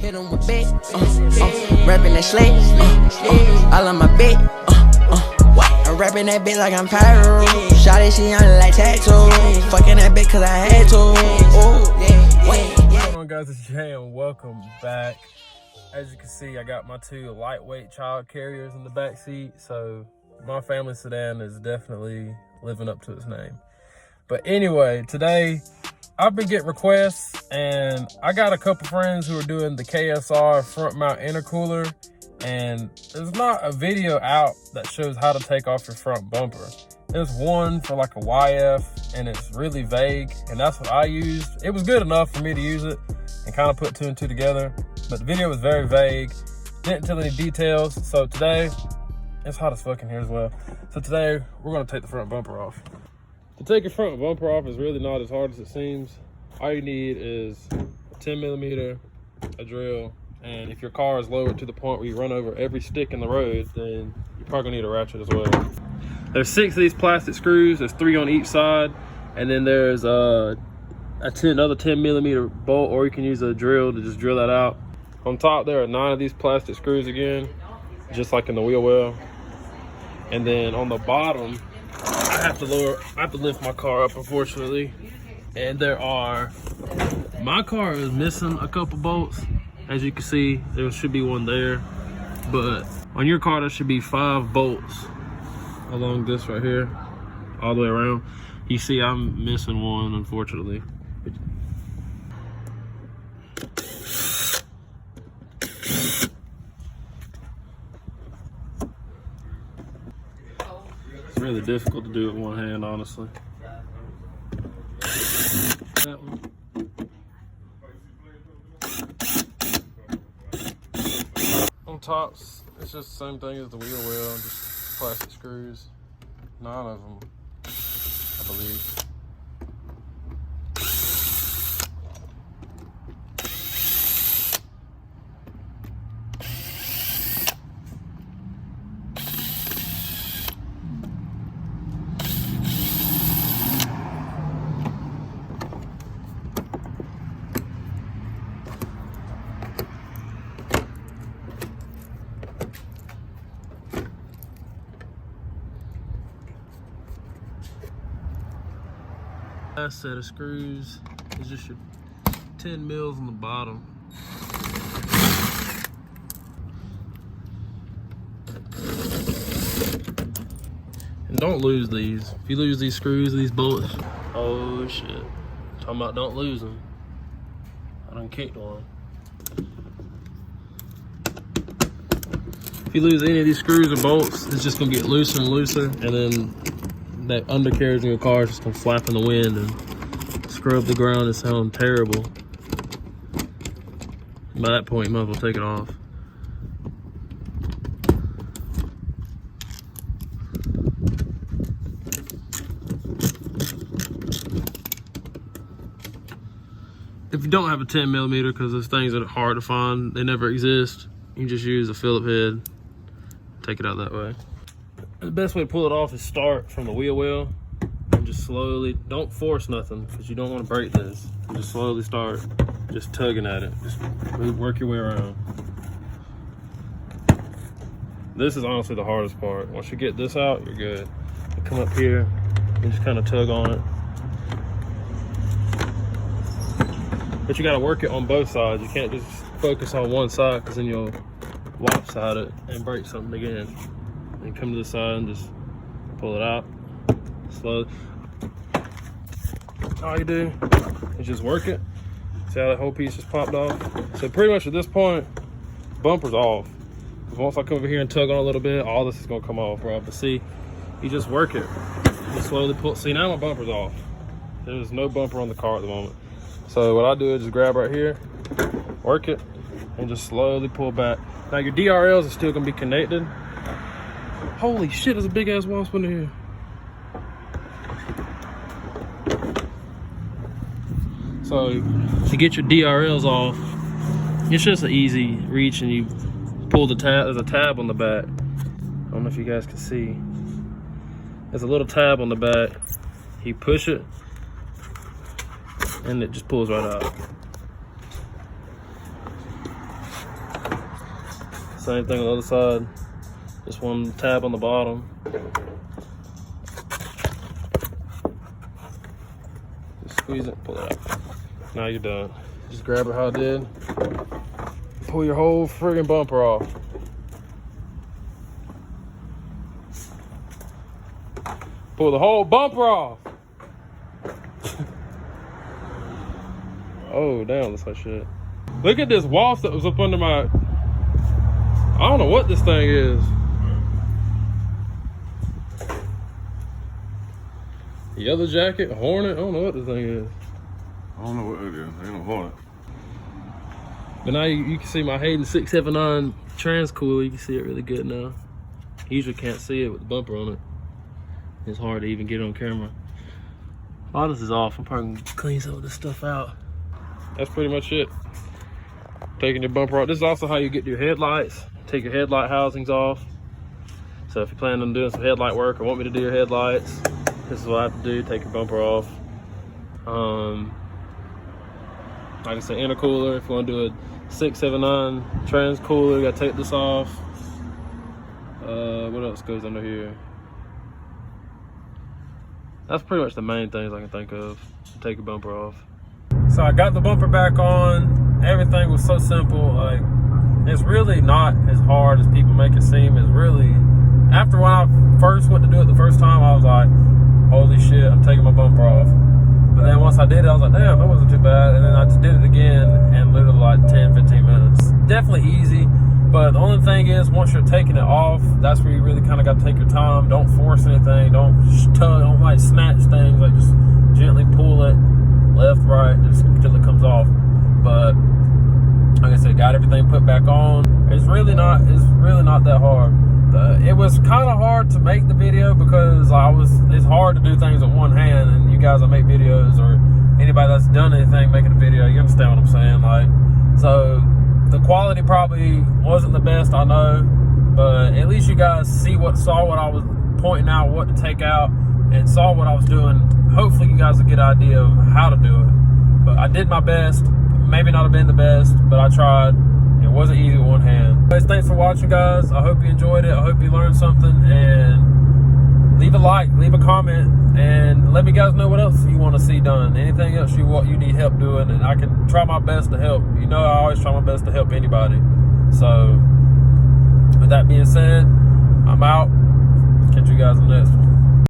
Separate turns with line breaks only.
Hit him with bait, rapping that slate, all on my bait, I'm rapping that bitch like I'm pyro. Shawty, she on it like tattoo. Fucking that bitch cause I had to.
What's going on, guys? It's Jay and welcome back. As you can see, I got my two lightweight child carriers in the back seat, so my family sedan is definitely living up to its name. But anyway, today I've been getting requests, and I got a couple friends who are doing the KSR front mount intercooler, and there's not a video out that shows how to take off your front bumper. There's one for like a YF, and it's really vague, and that's what I used. It was good enough for me to use it and kind of put two and two together, but the video was very vague, didn't tell any details. So today, it's hot as fuck in here as well. So today, we're gonna take the front bumper off. To take your front bumper off is really not as hard as it seems. All you need is a 10mm, a drill, and if your car is lowered to the point where you run over every stick in the road, then you're probably gonna need a ratchet as well. There's 6 of these plastic screws. There's 3 on each side, and then there's another 10mm bolt, or you can use a drill to just drill that out. On top there are 9 of these plastic screws again, just like in the wheel well. And then on the bottom, I have to lift my car up, unfortunately. And my car is missing a couple bolts. As you can see, there should be one there, but on your car there should be 5 bolts along this right here, all the way around. You see I'm missing one, unfortunately. It's really difficult to do with one hand, honestly. That one. On tops, it's just the same thing as the wheel well, just plastic screws. 9 of them, I believe. Last set of screws is just your 10 mils on the bottom. And don't lose these. If you lose these screws, these bolts, oh shit. Talking about don't lose them. I done kicked one. If you lose any of these screws or bolts, it's just gonna get looser and looser, and then that undercarriage in your car is just gonna flap in the wind and scrub the ground and sound terrible. By that point, you might as well take it off. If you don't have a 10mm, because those things are hard to find, they never exist, you can just use a Phillip head, take it out that way. The best way to pull it off is start from the wheel well and just slowly, don't force nothing because you don't want to break this. You just slowly start just tugging at it. Just work your way around. This is honestly the hardest part. Once you get this out, you're good. You come up here and just kind of tug on it. But you got to work it on both sides. You can't just focus on one side because then you'll lopside it and break something again. And come to the side and just pull it out slowly. All you do is just work it. See how that whole piece just popped off? So pretty much at this point, bumper's off. Because once I come over here and tug on a little bit, all this is gonna come off, bro. But see, you just work it. You slowly pull. See, now my bumper's off. There's no bumper on the car at the moment. So what I do is just grab right here, work it, and just slowly pull back. Now your DRLs are still gonna be connected. Holy shit, there's a big ass wasp in here. So to get your DRLs off, it's just an easy reach, and you pull the tab. There's a tab on the back. I don't know if you guys can see. There's a little tab on the back. You push it, and it just pulls right out. Same thing on the other side. Just one tab on the bottom. Just squeeze it, pull it out. Now you're done. Just grab it how it did. Pull your whole friggin' bumper off. Pull the whole bumper off. Oh, damn, looks like shit. Look at this wasp that was up under my... I don't know what this thing is. Yellow jacket, hornet, I don't know what this thing is.
I don't know what it is. Ain't no hornet.
But now you can see my Hayden 679 trans cooler. You can see it really good now. You usually can't see it with the bumper on it. It's hard to even get it on camera. A lot of this is off. I'm probably gonna clean some of this stuff out. That's pretty much it. Taking your bumper off. This is also how you get your headlights. Take your headlight housings off. So if you plan on doing some headlight work or want me to do your headlights, this is what I have to do. Take your bumper off. Like I said, intercooler. If you want to do a 679 trans cooler, you gotta take this off. What else goes under here? That's pretty much the main things I can think of. Take your bumper off. So I got the bumper back on. Everything was so simple. Like, it's really not as hard as people make it seem. It's really, after when I first went to do it the first time, I was like, holy shit, I'm taking my bumper off. But then once I did it, I was like, damn, that wasn't too bad. And then I just did it again in literally like 10, 15 minutes. Definitely easy. But the only thing is, once you're taking it off, that's where you really kind of got to take your time. Don't force anything. Don't tug, don't like snatch things. Like, just gently pull it left, right, just until it comes off. But like I said, got everything put back on. It's really not that hard. It was kind of hard to make the video because it's hard to do things with one hand, and you guys that make videos or anybody that's done anything making a video, you understand what I'm saying? Like, so the quality probably wasn't the best, I know, but at least you guys saw what I was pointing out, what to take out, and saw what I was doing. Hopefully you guys will get an idea of how to do it. But I did my best. Maybe not have been the best, but I tried. It wasn't easy with one hand. Anyways, thanks for watching, guys. I hope you enjoyed it. I hope you learned something. And leave a like, leave a comment, and let me guys know what else you want to see done. Anything else you need help doing, and I can try my best to help. You know, I always try my best to help anybody. So with that being said, I'm out. Catch you guys in the next one.